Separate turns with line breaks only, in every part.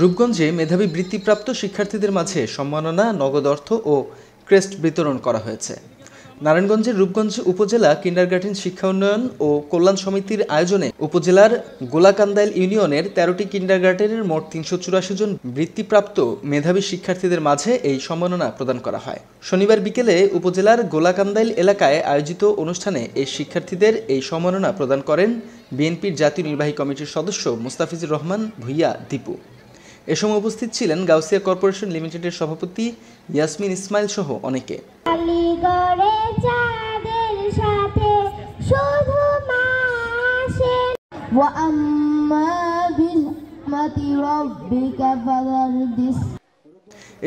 রূপগঞ্জে মেধাবী বৃত্তিপ্রাপ্ত শিক্ষার্থীদের মাঝে সম্মাননা, নগদ অর্থ ও ক্রেস্ট বিতরণ করা হয়েছে। নারায়ণগঞ্জের রূপগঞ্জ উপজেলা কিন্ডারগার্টেন শিক্ষা উন্নয়ন ও কল্যাণ সমিতির আয়োজনে উপজেলার গোলাকান্দাইল ইউনিয়নের ১৩টি কিন্ডারগার্টেনের মোট ৩৮৪ জন বৃত্তিপ্রাপ্ত মেধাবী শিক্ষার্থীদের মাঝে এই সম্মাননা প্রদান করা হয়। শনিবার বিকেলে উপজেলার গোলাকান্দাইল এলাকায় আয়োজিত অনুষ্ঠানে এই শিক্ষার্থীদের এই সম্মাননা প্রদান করেন বিএনপির জাতীয় নির্বাহী কমিটির সদস্য মুস্তাফিজুর রহমান ভূঁইয়া দীপু। এ সময় উপস্থিত ছিলেন গাউসিয়া কর্পোরেশন লিমিটেডের সভাপতি ইয়াসমিন ইসমাইল সহ অনেকে।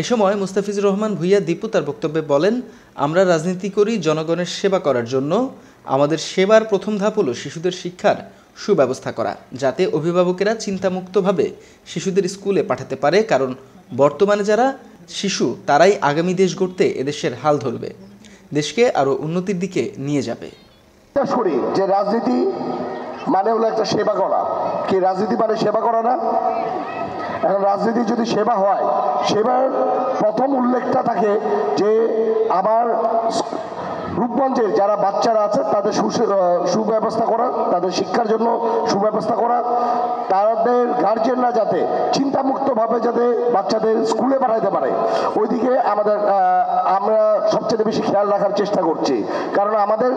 এ সময় মুস্তাফিজুর রহমান ভূঁইয়া দীপু তার বক্তব্যে বলেন, আমরা রাজনীতি করি জনগণের সেবা করার জন্য। আমাদের সেবার প্রথম ধাপ হলো শিশুদের শিক্ষার সুব্যবস্থা করা, যাতে অভিভাবকেরা চিন্তামুক্তভাবে শিশুদের স্কুলে পাঠাতে পারে, কারণ বর্তমানে যারা শিশু তারাই আগামী দেশ গড়তে এদেশের হাল ধরবে, দেশকে আরো উন্নতির দিকে নিয়ে যাবে।
যে রাজনীতি মানে হলো একটা সেবা করা, কি রাজনীতি মানে সেবা করা না? এখন রাজনীতি যদি সেবা হয়, সেবার প্রথম উল্লেখটা থাকে যে আমার রূপগঞ্জের যারা বাচ্চারা আছে তাদের সুব্যবস্থা করা, তাদের শিক্ষার জন্য সুব্যবস্থা করা, তাদের গার্জিয়ানরা যাতে চিন্তামুক্তভাবে যাতে বাচ্চাদের স্কুলে পাঠাইতে পারে, ওইদিকে আমরা সবচেয়ে বেশি খেয়াল রাখার চেষ্টা করছি। কারণ আমাদের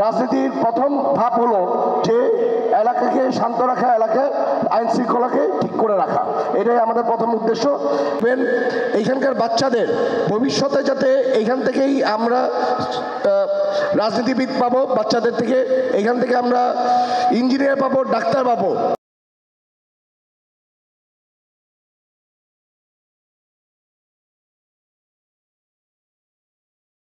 রাজনীতির প্রথম ধাপ হলো যে এলাকাকে শান্ত রাখা, এলাকায় আইন শৃঙ্খলাকে ঠিক করে রাখা, এটাই আমাদের প্রথম উদ্দেশ্য। এইখানকার বাচ্চাদের ভবিষ্যতে যাতে এইখান থেকেই আমরা রাজনীতিবিদ পাবো, বাচ্চাদের থেকে এইখান থেকে আমরা ইঞ্জিনিয়ার পাবো, ডাক্তার পাবো,